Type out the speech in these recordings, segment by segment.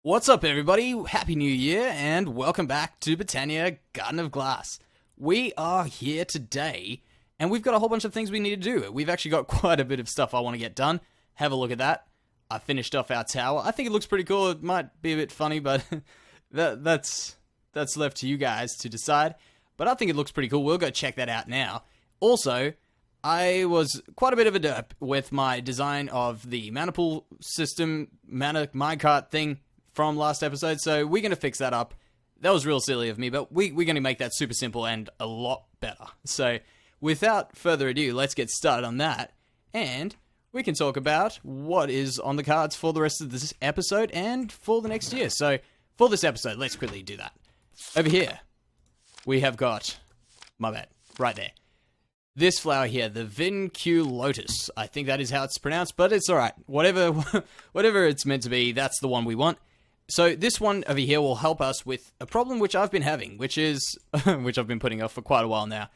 What's up, everybody? Happy New Year, and welcome back to Botania, Garden of Glass. We are here today, and we've got a whole bunch of things we need to do. We've actually got quite a bit of stuff I want to get done. Have a look at that. I finished off our tower. I think it looks pretty cool. It might be a bit funny, but that's left to you guys to decide. But I think it looks pretty cool. We'll go check that out now. Also, I was quite a bit of a derp with my design of the mana pool system, mana minecart thing from last episode, so we're going to fix that up. That was real silly of me, but we're going to make that super simple and a lot better. So, without further ado, let's get started on that, and we can talk about what is on the cards for the rest of this episode and for the next year. So, for this episode, let's quickly do that. Over here, we have got, my bad, right there. This flower here, the Vinculotus. I think that is how it's pronounced, but it's alright. Whatever it's meant to be, that's the one we want. So this one over here will help us with a problem which I've been having, which is, which I've been putting off for quite a while now.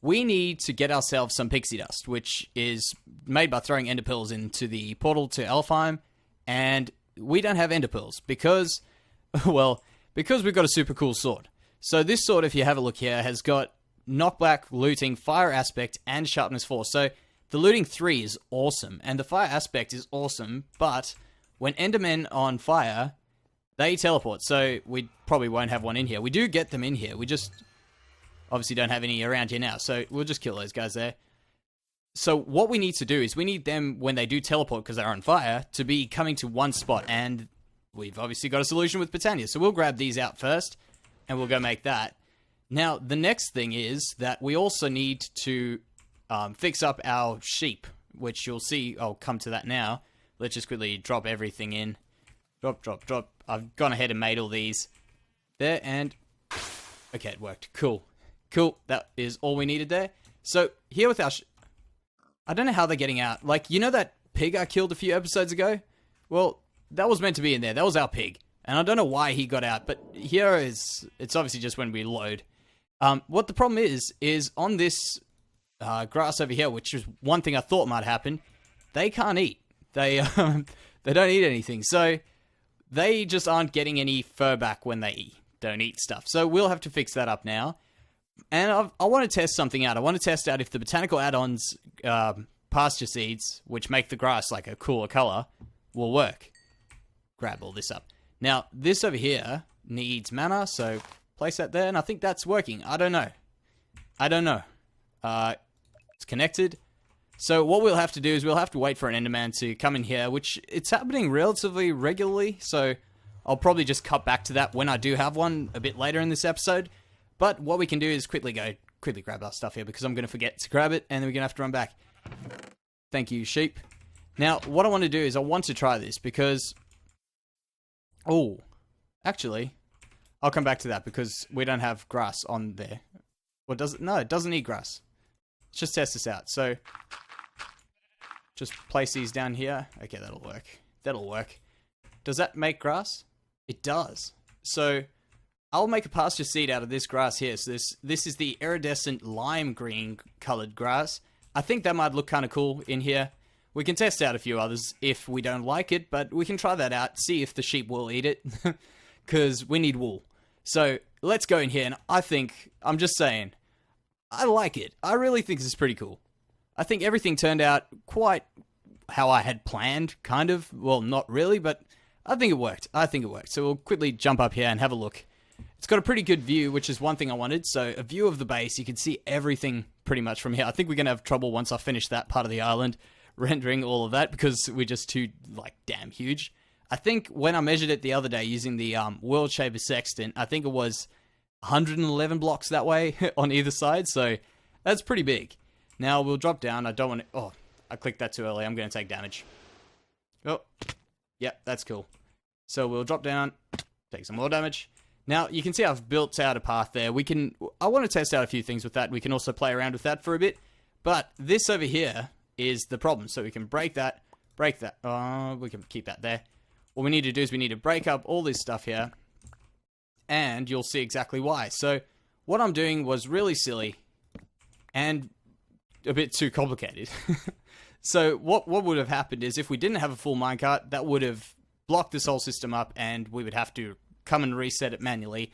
We need to get ourselves some pixie dust, which is made by throwing ender pearls into the portal to Elfheim, and we don't have ender pearls because, well, because we've got a super cool sword. So this sword, if you have a look here, has got knockback, looting, fire aspect, and sharpness 4. So the looting 3 is awesome, and the fire aspect is awesome, but when endermen on fire, they teleport, so we probably won't have one in here. We do get them in here. We just obviously don't have any around here now, so we'll just kill those guys there. So what we need to do is we need them, when they do teleport because they're on fire, to be coming to one spot, and we've obviously got a solution with Botania. So we'll grab these out first, and we'll go make that. Now, the next thing is that we also need to fix up our sheep, which you'll see. I'll come to that now. Let's just quickly drop everything in. Drop. I've gone ahead and made all these there, and okay, it worked. Cool. That is all we needed there. So here with our I don't know how they're getting out. Like, you know that pig I killed a few episodes ago? Well, that was meant to be in there. That was our pig. And I don't know why he got out, but here is, it's obviously just when we load. What the problem is on this grass over here, which is one thing I thought might happen, they can't eat. They don't eat anything. So they just aren't getting any fur back when they don't eat stuff. So we'll have to fix that up now. And I want to test something out. I want to test out if the botanical add-ons, pasture seeds, which make the grass like a cooler color, will work. Grab all this up. Now, this over here needs mana, so place that there, and I think that's working. I don't know. It's connected. So what we'll have to do is we'll have to wait for an enderman to come in here, which it's happening relatively regularly, so I'll probably just cut back to that when I do have one a bit later in this episode. But what we can do is quickly grab our stuff here, because I'm going to forget to grab it, and then we're going to have to run back. Thank you, sheep. Now, what I want to do is I want to try this, because... oh, actually, I'll come back to that, because we don't have grass on there. Or does it? No, it doesn't need grass. Let's just test this out. So... just place these down here. Okay, that'll work. Does that make grass? It does. So I'll make a pasture seed out of this grass here. So this is the iridescent lime green colored grass. I think that might look kind of cool in here. We can test out a few others if we don't like it, but we can try that out, see if the sheep will eat it, because we need wool. So let's go in here, and I'm just saying, I like it. I really think this is pretty cool. I think everything turned out quite how I had planned, kind of. Well, not really, but I think it worked. So we'll quickly jump up here and have a look. It's got a pretty good view, which is one thing I wanted. So a view of the base, you can see everything pretty much from here. I think we're going to have trouble once I finish that part of the island, rendering all of that, because we're just too, like, damn huge. I think when I measured it the other day using the World Shaper Sextant, I think it was 111 blocks that way on either side. So that's pretty big. Now, we'll drop down. I don't want to... oh, I clicked that too early. I'm going to take damage. Oh, yeah, that's cool. So we'll drop down, take some more damage. Now, you can see I've built out a path there. I want to test out a few things with that. We can also play around with that for a bit. But this over here is the problem. So we can break that. We can keep that there. What we need to do is we need to break up all this stuff here. And you'll see exactly why. So what I'm doing was really silly. And... a bit too complicated. So what would have happened is if we didn't have a full minecart, that would have block this whole system up, and we would have to come and reset it manually.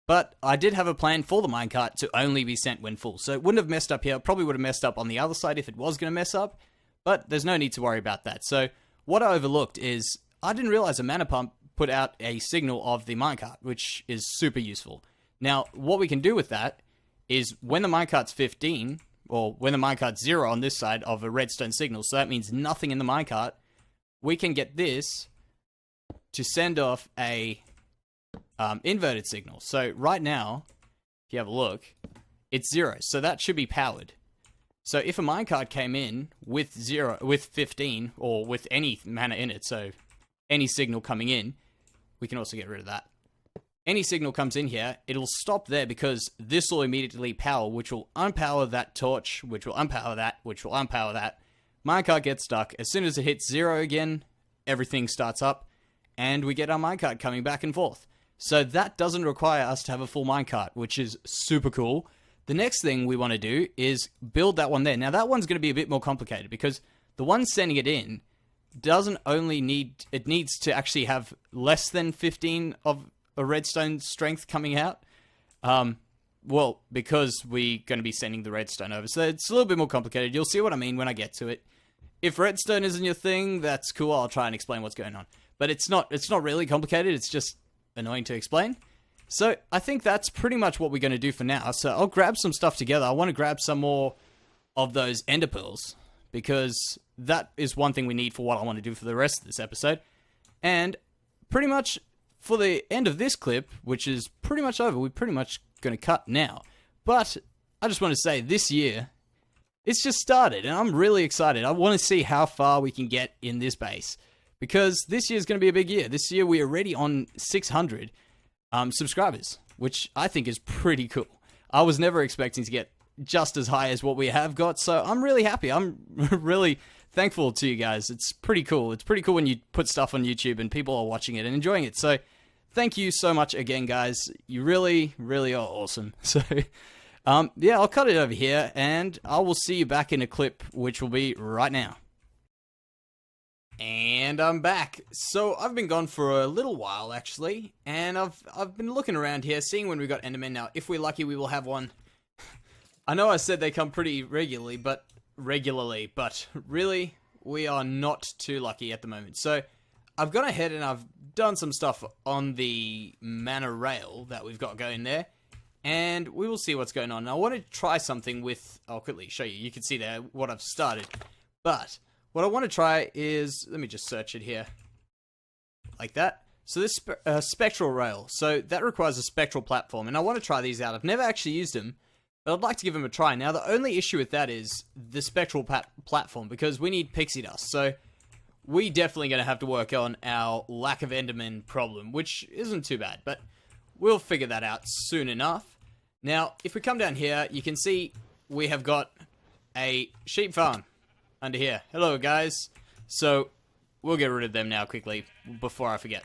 But I did have a plan for the minecart to only be sent when full, so it wouldn't have messed up here. It probably would have messed up on the other side if it was going to mess up, but there's no need to worry about that. So what I overlooked is I didn't realize a mana pump put out a signal of the minecart, which is super useful. Now, what we can do with that is when the minecart's 15, or when the minecart's 0 on this side of a redstone signal, so that means nothing in the minecart, we can get this to send off a inverted signal. So right now, if you have a look, it's 0, so that should be powered. So if a minecart came in with 15, or with any mana in it, so any signal coming in, we can also get rid of that. Any signal comes in here, it'll stop there because this will immediately power, which will unpower that torch, which will unpower that, which will unpower that. Minecart gets stuck. As soon as it hits 0 again, everything starts up, and we get our minecart coming back and forth. So that doesn't require us to have a full minecart, which is super cool. The next thing we want to do is build that one there. Now that one's going to be a bit more complicated because the one sending it in doesn't only need, it needs to actually have less than 15 of a redstone strength coming out. Well, because we're going to be sending the redstone over. So it's a little bit more complicated. You'll see what I mean when I get to it. If redstone isn't your thing, that's cool. I'll try and explain what's going on. But it's not really complicated. It's just annoying to explain. So I think that's pretty much what we're going to do for now. So I'll grab some stuff together. I want to grab some more of those ender pearls because that is one thing we need for what I want to do for the rest of this episode. And pretty much for the end of this clip, which is pretty much over, we're pretty much going to cut now. But I just want to say this year, it's just started and I'm really excited. I want to see how far we can get in this base because this year is going to be a big year. This year we are already on 600 subscribers, which I think is pretty cool. I was never expecting to get just as high as what we have got, so I'm really happy. I'm really thankful to you guys. It's pretty cool. It's pretty cool when you put stuff on YouTube and people are watching it and enjoying it. So thank you so much again, guys. You really, really are awesome. So, yeah, I'll cut it over here, and I will see you back in a clip, which will be right now. And I'm back. So I've been gone for a little while, actually, and I've been looking around here, seeing when we got Endermen. Now, if we're lucky, we will have one. I know I said they come pretty regularly, but really, we are not too lucky at the moment. So I've gone ahead and I've done some stuff on the mana rail that we've got going there, and we will see what's going on. Now, I want to try something with, I'll quickly show you. You can see there what I've started, but what I want to try is, let me just search it here, like that. So this spectral rail, so that requires a spectral platform, and I want to try these out. I've never actually used them, but I'd like to give them a try. Now, the only issue with that is the spectral platform, because we need pixie dust, so we definitely going to have to work on our lack of Enderman problem, which isn't too bad, but we'll figure that out soon enough. Now, if we come down here, you can see we have got a sheep farm under here. Hello, guys. So, we'll get rid of them now quickly, before I forget.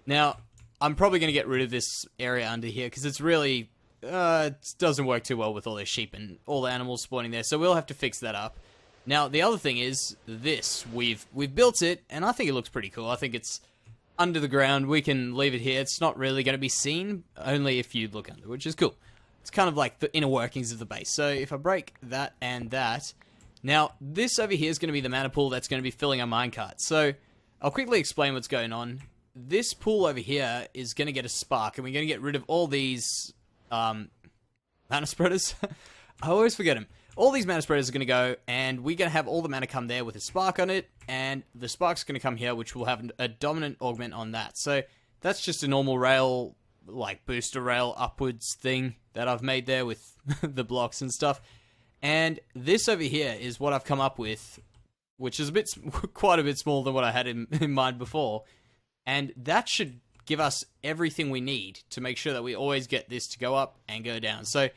Now, I'm probably going to get rid of this area under here, because it's really, it doesn't work too well with all those sheep and all the animals spawning there, so we'll have to fix that up. Now, the other thing is this. We've built it, and I think it looks pretty cool. I think it's under the ground. We can leave it here. It's not really going to be seen, only if you look under, which is cool. It's kind of like the inner workings of the base. So if I break that and that, now this over here is going to be the mana pool that's going to be filling our minecart. So I'll quickly explain what's going on. This pool over here is going to get a spark, and we're going to get rid of all these mana spreaders. I always forget them. All these mana spreaders are going to go, and we're going to have all the mana come there with a spark on it, and the spark's going to come here, which will have a dominant augment on that. So that's just a normal rail, like booster rail upwards thing that I've made there with the blocks and stuff. And this over here is what I've come up with, which is quite a bit smaller than what I had in mind before. And that should give us everything we need to make sure that we always get this to go up and go down. So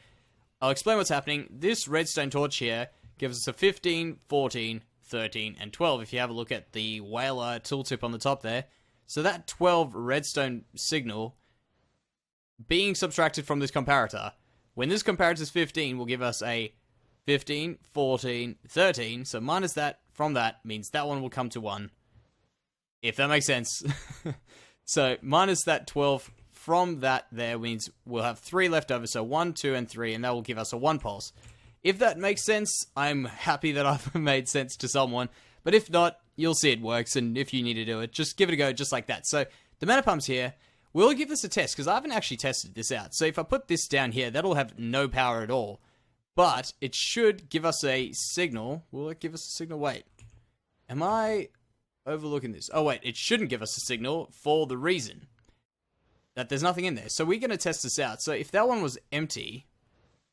I'll explain what's happening. This redstone torch here gives us a 15, 14, 13, and 12, if you have a look at the whaler tooltip on the top there. So that 12 redstone signal being subtracted from this comparator, when this comparator is 15, will give us a 15, 14, 13, so minus that from that means that one will come to 1. if that makes sense. So minus that 12 from that there means we'll have 3 left over. So 1, 2, and 3, and that will give us a 1 pulse. If that makes sense, I'm happy that I've made sense to someone. But if not, you'll see it works, and if you need to do it, just give it a go just like that. So the mana pumps here, we'll give this a test, because I haven't actually tested this out. So if I put this down here, that'll have no power at all. But it should give us a signal. Will it give us a signal? Wait. Am I overlooking this? Oh, wait. It shouldn't give us a signal for the reason that there's nothing in there. So we're going to test this out. So if that one was empty,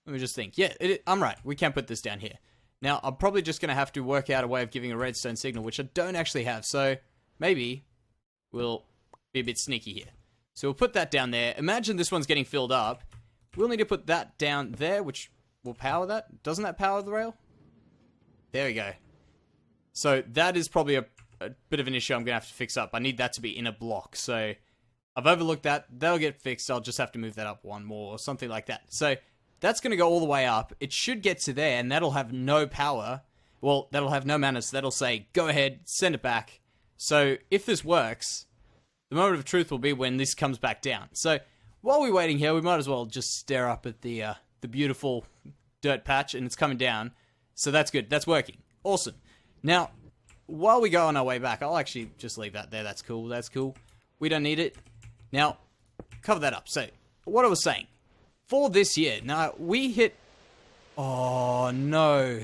let me just think. Yeah, I'm right. We can put this down here. Now, I'm probably just going to have to work out a way of giving a redstone signal, which I don't actually have. So maybe we'll be a bit sneaky here. So we'll put that down there. Imagine this one's getting filled up. We'll need to put that down there, which will power that. Doesn't that power the rail? There we go. So that is probably a bit of an issue I'm going to have to fix up. I need that to be in a block. So I've overlooked that. That'll get fixed. I'll just have to move that up one more or something like that. So that's going to go all the way up. It should get to there, and that'll have no power. Well, that'll have no mana, so that'll say, go ahead, send it back. So if this works, the moment of truth will be when this comes back down. So while we're waiting here, we might as well just stare up at the beautiful dirt patch, and it's coming down. So that's good. That's working. Awesome. Now, while we go on our way back, I'll actually just leave that there. That's cool. That's cool. We don't need it. Now, cover that up. So, what I was saying. For this year, now, we hit... Oh, no.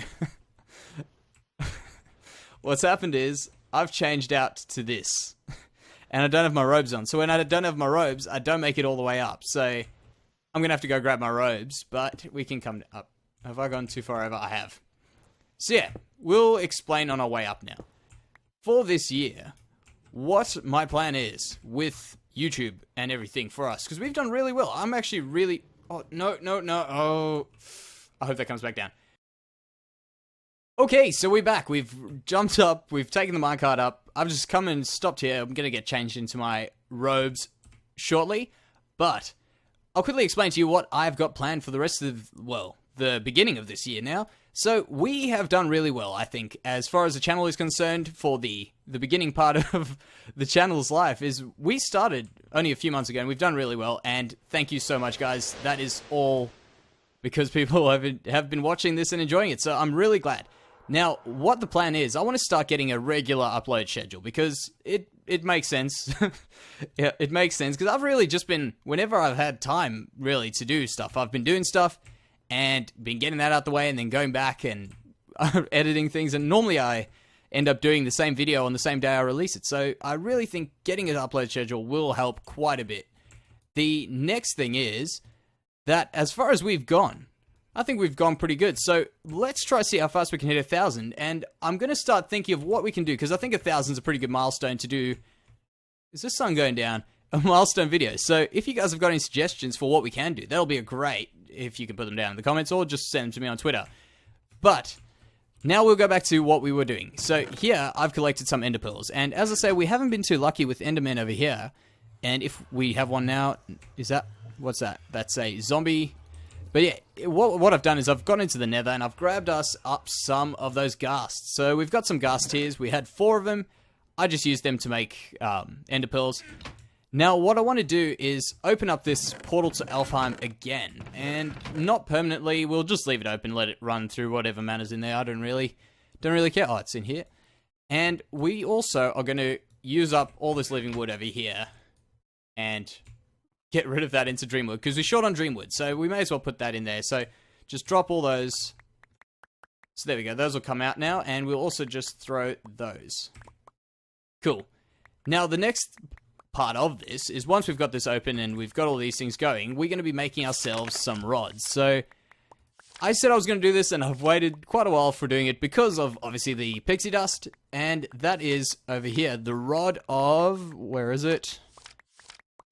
What's happened is, I've changed out to this. And I don't have my robes on. So when I don't have my robes, I don't make it all the way up. So, I'm going to have to go grab my robes, but we can come up. Have I gone too far over? I have. So yeah, we'll explain on our way up now. For this year, what my plan is with YouTube and everything for us, because we've done really well. I'm actually really... Oh, no. Oh, I hope that comes back down. Okay, so we're back. We've jumped up. We've taken the minecart up. I've just come and stopped here. I'm going to get changed into my robes shortly. But I'll quickly explain to you what I've got planned for the rest of, well, the beginning of this year now. So we have done really well, I think, as far as the channel is concerned. For the beginning part of the channel's life is we started only a few months ago, and we've done really well. And thank you so much, guys. That is all because people have been watching this and enjoying it. So I'm really glad. Now, what the plan is, I want to start getting a regular upload schedule because it makes sense. Yeah, it makes sense because I've really just been, whenever I've had time really to do stuff, I've been doing stuff and been getting that out the way and then going back and editing things. And normally I end up doing the same video on the same day I release it. So I really think getting an upload schedule will help quite a bit. The next thing is that as far as we've gone, I think we've gone pretty good. So let's try to see how fast we can hit 1,000. And I'm going to start thinking of what we can do because I think 1,000 is a pretty good milestone to do. Is this sun going down? A milestone video. So if you guys have got any suggestions for what we can do, that'll be a great if you can put them down in the comments or just send them to me on Twitter. But now we'll go back to what we were doing. So here I've collected some ender pearls. And as I say, we haven't been too lucky with endermen over here. And if we have one now, is that, what's that? That's a zombie. But yeah, what I've done is I've gone into the nether and I've grabbed us up some of those ghasts. So we've got some ghast tears. We had 4 of them. I just used them to make ender pearls. Now, what I want to do is open up this portal to Alfheim again. And not permanently, we'll just leave it open, let it run through whatever mana's in there. I don't really care. Oh, it's in here. And we also are going to use up all this living wood over here and get rid of that into Dreamwood, because we're short on Dreamwood, so we may as well put that in there. So just drop all those. So there we go. Those will come out now, and we'll also just throw those. Cool. Now, the next part of this is once we've got this open and we've got all these things going, we're going to be making ourselves some rods. So I said I was going to do this, and I've waited quite a while for doing it because of, obviously, the pixie dust, and that is over here, the rod of, where is it?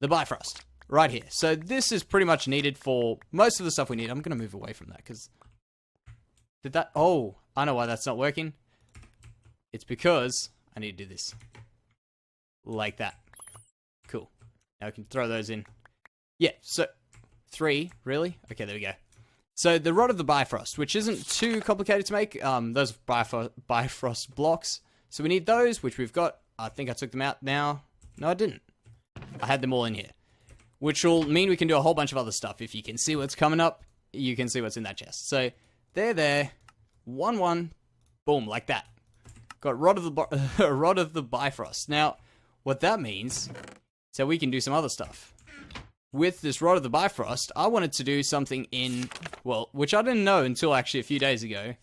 The Bifrost. Right here. So this is pretty much needed for most of the stuff we need. I'm going to move away from that because... Did that... Oh, I know why that's not working. It's because I need to do this. Like that. Cool. Now we can throw those in. Yeah, so... 3, really? Okay, there we go. So the rod of the Bifrost, which isn't too complicated to make. Those Bifrost blocks. So we need those, which we've got I think I took them out now. No, I didn't. I had them all in here. Which will mean we can do a whole bunch of other stuff. If you can see what's coming up, you can see what's in that chest. So, they're there. 1-1. Boom, like that. Got Rod of the Rod of the Bifrost. Now, what that means, so we can do some other stuff. With this Rod of the Bifrost, I wanted to do something in, well, which I didn't know until actually a few days ago,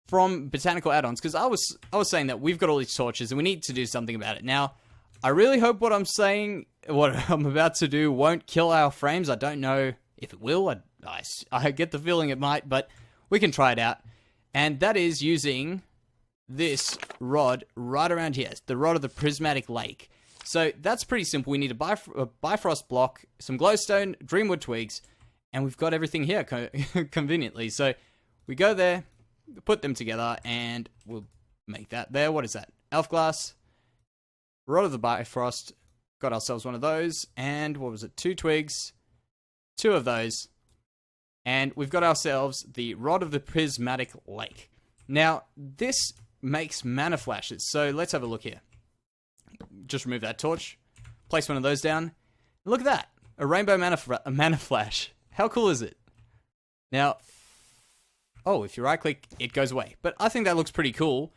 from botanical add-ons, because I was saying that we've got all these torches and we need to do something about it. Now, I really hope what I'm saying, what I'm about to do, won't kill our frames. I don't know if it will. I get the feeling it might, but we can try it out. And that is using this rod right around here, the Rod of the Prismatic Lake. So that's pretty simple. We need a Bifrost block, some glowstone, dreamwood twigs, and we've got everything here conveniently. So we go there, put them together, and we'll make that there. What is that? Elf glass, Rod of the Bifrost, got ourselves one of those, and what was it? 2 twigs, 2 of those, and we've got ourselves the Rod of the Prismatic Lake. Now, this makes mana flashes, so let's have a look here. Just remove that torch, place one of those down. Look at that, a rainbow mana flash. How cool is it? Now, oh, if you right click, it goes away. But I think that looks pretty cool,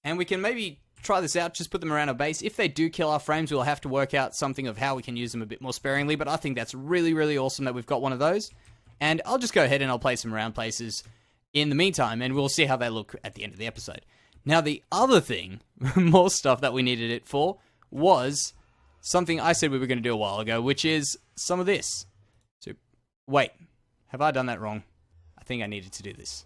and we can maybe try this out, just put them around our base. If they do kill our frames, we'll have to work out something of how we can use them a bit more sparingly, but I think that's really, really awesome that we've got one of those. And I'll just go ahead and I'll place them around places in the meantime, and we'll see how they look at the end of the episode. Now, the other thing, more stuff that we needed it for, was something I said we were going to do a while ago, which is some of this. So, wait, have I done that wrong? I think I needed to do this.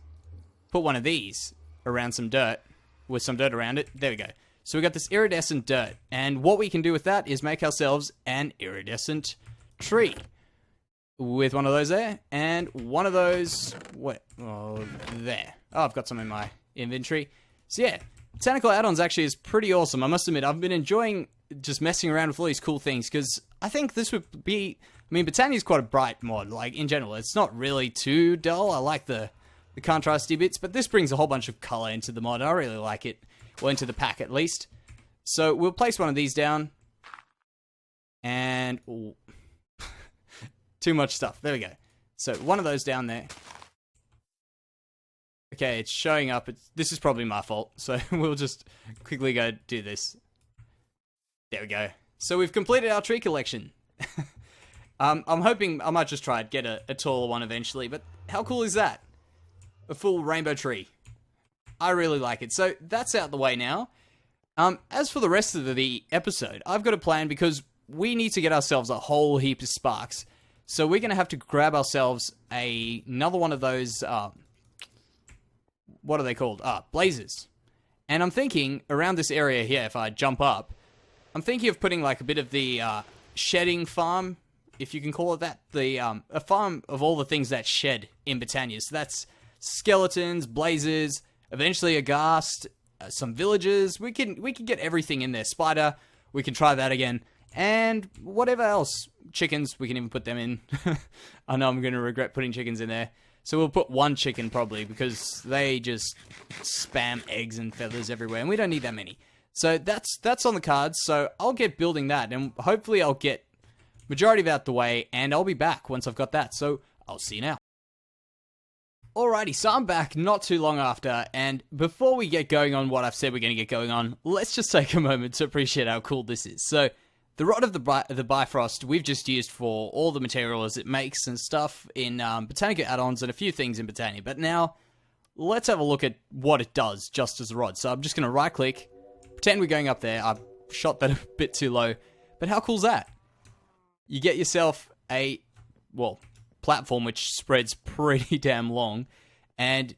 Put one of these around some dirt, with some dirt around it. There we go. So we got this iridescent dirt, and what we can do with that is make ourselves an iridescent tree. With one of those there, and one of those, what, oh, there. Oh, I've got some in my inventory. So yeah, botanical add-ons actually is pretty awesome. I must admit, I've been enjoying just messing around with all these cool things, because I think this would be, I mean, Botania is quite a bright mod, like, in general. It's not really too dull. I like the contrasty bits, but this brings a whole bunch of color into the mod. I really like it, or into the pack at least. So we'll place one of these down, and ooh, too much stuff. There we go. So one of those down there. Okay, it's showing up. This is probably my fault, so we'll just quickly go do this. There we go. So we've completed our tree collection. I'm hoping I might just try and get a taller one eventually, but how cool is that? A full rainbow tree. I really like it. So that's out the way now. As for the rest of the episode, I've got a plan because we need to get ourselves a whole heap of sparks. So we're going to have to grab ourselves another one of those, what are they called? Blazes. And I'm thinking, around this area here, if I jump up, I'm thinking of putting like a bit of the shedding farm, if you can call it that. A farm of all the things that shed in Botania. So that's skeletons, blazes, eventually a ghast, some villagers. We can get everything in there. Spider, we can try that again. And whatever else. Chickens, we can even put them in. I know I'm going to regret putting chickens in there. So we'll put one chicken probably, because they just spam eggs and feathers everywhere, and we don't need that many. So that's on the cards, so I'll get building that, and hopefully I'll get majority of it out the way, and I'll be back once I've got that, so I'll see you now. Alrighty, so I'm back not too long after, and before we get going on what I've said we're going to get going on, let's just take a moment to appreciate how cool this is. So, the Rod of the Bifrost we've just used for all the materials it makes and stuff in Botanica add-ons and a few things in Botania. But now, let's have a look at what it does just as a rod. So I'm just going to right-click, pretend we're going up there. I've shot that a bit too low. But how cool is that? You get yourself a, well, platform which spreads pretty damn long. And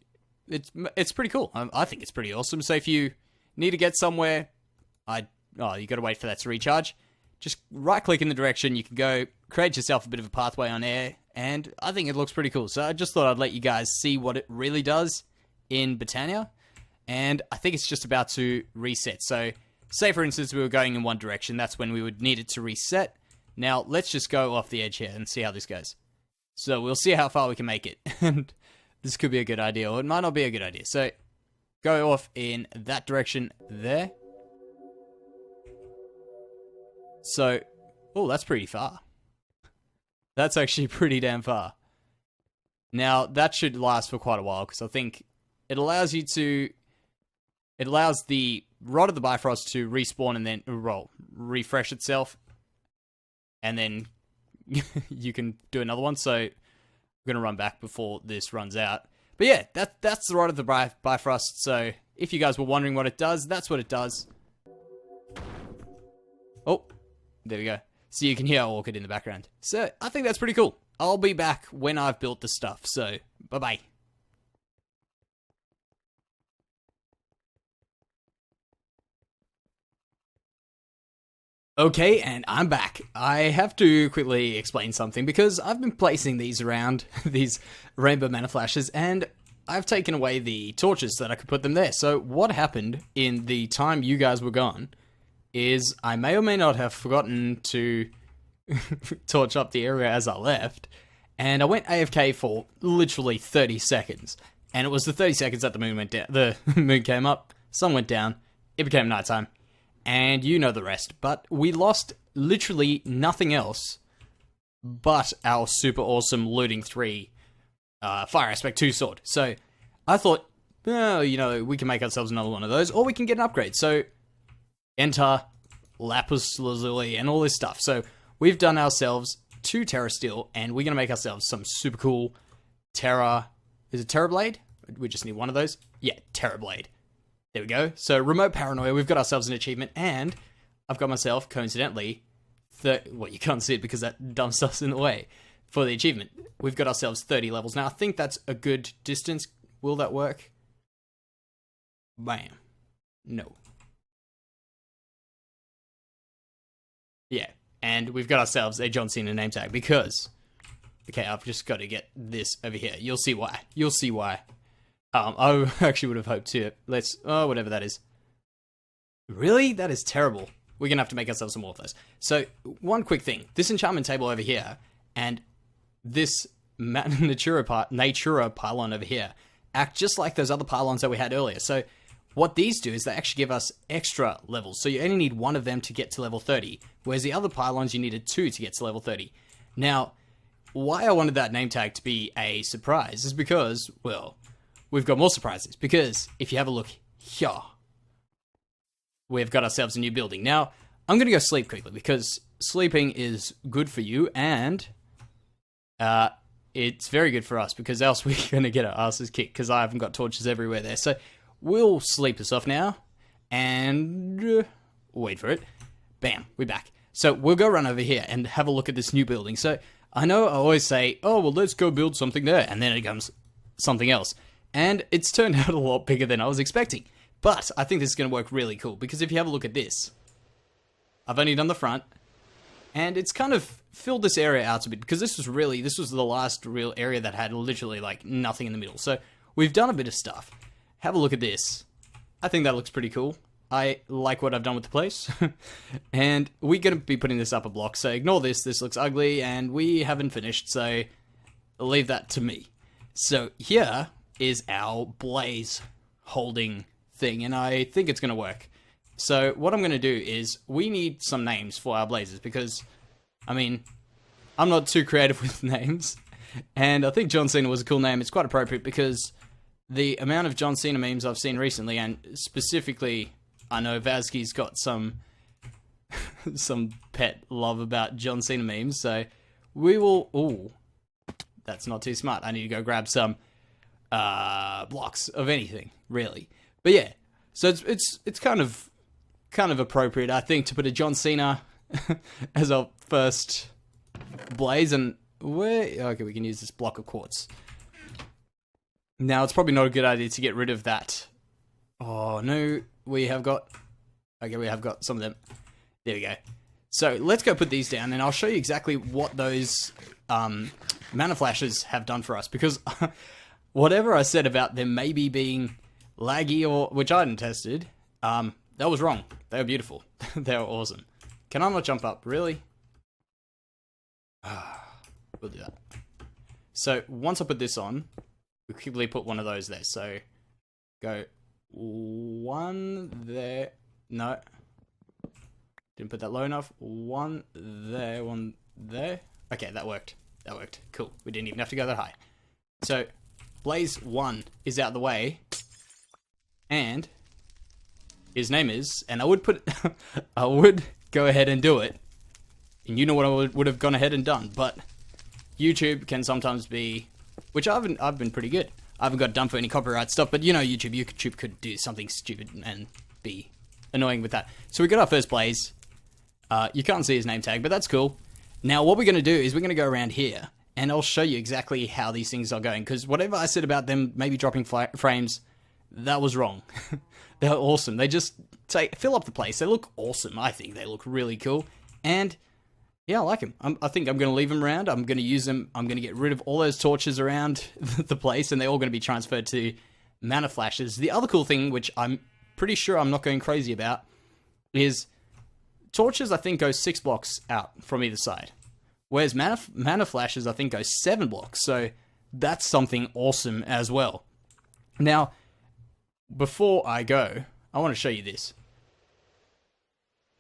it's pretty cool. I think it's pretty awesome. So if you need to get somewhere, you got to wait for that to recharge. Just right-click in the direction, you can go create yourself a bit of a pathway on air, and I think it looks pretty cool. So I just thought I'd let you guys see what it really does in Botania, and I think it's just about to reset. So, say for instance we were going in one direction, that's when we would need it to reset. Now, let's just go off the edge here and see how this goes. So we'll see how far we can make it, and this could be a good idea, or it might not be a good idea. So, go off in that direction there. So, oh, that's pretty far. That's actually pretty damn far. Now, that should last for quite a while, because I think it allows you to... It allows the rod of the Bifrost to respawn and then refresh itself. And then you can do another one. So I'm going to run back before this runs out. But yeah, that's the rod of the Bifrost. So if you guys were wondering what it does, that's what it does. Oh, there we go. So you can hear our orchid in the background. So I think that's pretty cool. I'll be back when I've built the stuff. So bye-bye. Okay, and I'm back. I have to quickly explain something because I've been placing these around, these rainbow mana flashes, and I've taken away the torches so that I could put them there. So what happened in the time you guys were gone is I may or may not have forgotten to torch up the area as I left, and I went AFK for literally 30 seconds. And it was the 30 seconds that the moon went down. The moon came up, sun went down, it became nighttime. And you know the rest. But we lost literally nothing else but our super awesome Looting 3 Fire Aspect 2 sword. So I thought, well, you know, we can make ourselves another one of those, or we can get an upgrade. So enter Lapis Lazuli and all this stuff. So we've done ourselves 2 Terra Steel, and we're going to make ourselves some super cool Terra... Is it Terra Blade? We just need one of those. Yeah, Terra Blade. There we go. So, Remote Paranoia, we've got ourselves an achievement, and I've got myself, coincidentally, well, you can't see it because that dumb stuff's in the way for the achievement. We've got ourselves 30 levels. Now, I think that's a good distance. Will that work? Bam. No. Yeah, and we've got ourselves a John Cena name tag because... Okay, I've just got to get this over here. You'll see why. You'll see why. I actually would have hoped to. Whatever that is. Really? That is terrible. We're going to have to make ourselves some more of those. So, one quick thing. This enchantment table over here, and this Natura pylon over here, act just like those other pylons that we had earlier. So, what these do is they actually give us extra levels. So, you only need one of them to get to level 30, whereas the other pylons, you needed 2 to get to level 30. Now, why I wanted that name tag to be a surprise is because, well... We've got more surprises, because if you have a look here, we've got ourselves a new building. Now, I'm going to go sleep quickly, because sleeping is good for you, and it's very good for us, because else we're going to get our asses kicked, because I haven't got torches everywhere there. So, we'll sleep this off now, and wait for it. Bam, we're back. So, we'll go run over here and have a look at this new building. So, I know I always say, oh, well, let's go build something there, and then it comes something else. And it's turned out a lot bigger than I was expecting. But I think this is going to work really cool, because if you have a look at this, I've only done the front, and it's kind of filled this area out a bit, because this was the last real area that had literally, like, nothing in the middle. So, we've done a bit of stuff. Have a look at this. I think that looks pretty cool. I like what I've done with the place. And we're going to be putting this up a block, so ignore this. This looks ugly, and we haven't finished, so leave that to me. So, here is our blaze holding thing, and I think it's going to work. So what I'm going to do is, we need some names for our blazes, because, I mean, I'm not too creative with names, and I think John Cena was a cool name. It's quite appropriate, because the amount of John Cena memes I've seen recently, and specifically, I know Vazky's got some pet love about John Cena memes, so we will... Ooh, that's not too smart. I need to go grab some blocks of anything, really. But yeah, so it's kind of appropriate, I think, to put a John Cena as our first blaze. And okay, we can use this block of quartz. Now, it's probably not a good idea to get rid of that. Oh no, we have got some of them. There we go. So let's go put these down, and I'll show you exactly what those mana flashes have done for us, because whatever I said about them maybe being laggy, or which I hadn't tested, that was wrong. They were beautiful. They were awesome. Can I not jump up? Really? We'll do that. So once I put this on, we quickly put one of those there. So go one there. No. Didn't put that low enough. One there, one there. Okay, that worked. That worked. Cool. We didn't even have to go that high. So, Blaze 1 is out the way. And his name is, and I would put, I would go ahead and do it. And you know what I would have gone ahead and done. But YouTube can sometimes be, which I've been pretty good. I haven't got done for any copyright stuff, but you know YouTube could do something stupid and be annoying with that. So we got our first Blaze. You can't see his name tag, but that's cool. Now what we're going to do is we're going to go around here, and I'll show you exactly how these things are going, because whatever I said about them maybe dropping frames, that was wrong. They're awesome. They just fill up the place. They look awesome. I think they look really cool, and yeah, I like them. I think I'm going to leave them around. I'm going to use them. I'm going to get rid of all those torches around the place, and they're all going to be transferred to mana flashes. The other cool thing, which I'm pretty sure I'm not going crazy about, is torches, I think, go 6 blocks out from either side. Whereas mana flashes, I think, go 7 blocks. So that's something awesome as well. Now, before I go, I want to show you this.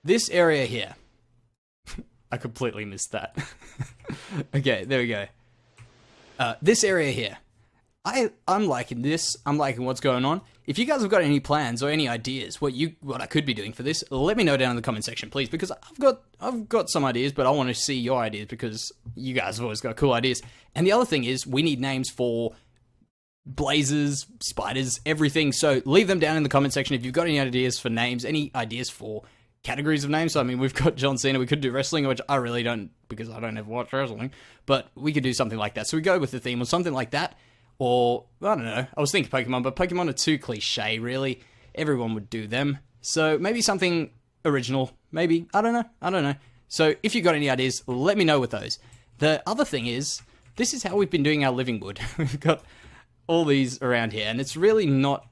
This area here. I completely missed that. Okay, there we go. This area here. I'm liking this. I'm liking what's going on. If you guys have got any plans or any ideas what I could be doing for this, let me know down in the comment section, please, because I've got some ideas, but I want to see your ideas because you guys have always got cool ideas. And the other thing is we need names for blazes, spiders, everything. So leave them down in the comment section if you've got any ideas for names, any ideas for categories of names. So, I mean, we've got John Cena. We could do wrestling, which I really don't, because I don't ever watch wrestling, but we could do something like that. So we go with the theme or something like that. Or, I don't know, I was thinking Pokemon, but Pokemon are too cliche, really. Everyone would do them. So maybe something original. Maybe. I don't know. So if you've got any ideas, let me know with those. The other thing is, this is how we've been doing our living wood. We've got all these around here, and it's really not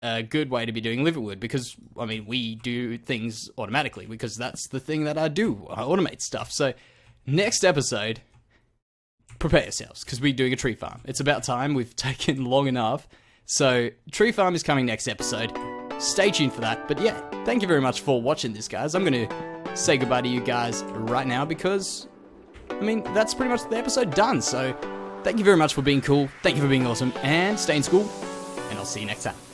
a good way to be doing living wood because, I mean, we do things automatically because that's the thing that I do. I automate stuff. So next episode, prepare yourselves, because we're doing a tree farm. It's about time. We've taken long enough. So, tree farm is coming next episode. Stay tuned for that. But yeah, thank you very much for watching this, guys. I'm going to say goodbye to you guys right now because, I mean, that's pretty much the episode done. So, thank you very much for being cool. Thank you for being awesome. And stay in school. And I'll see you next time.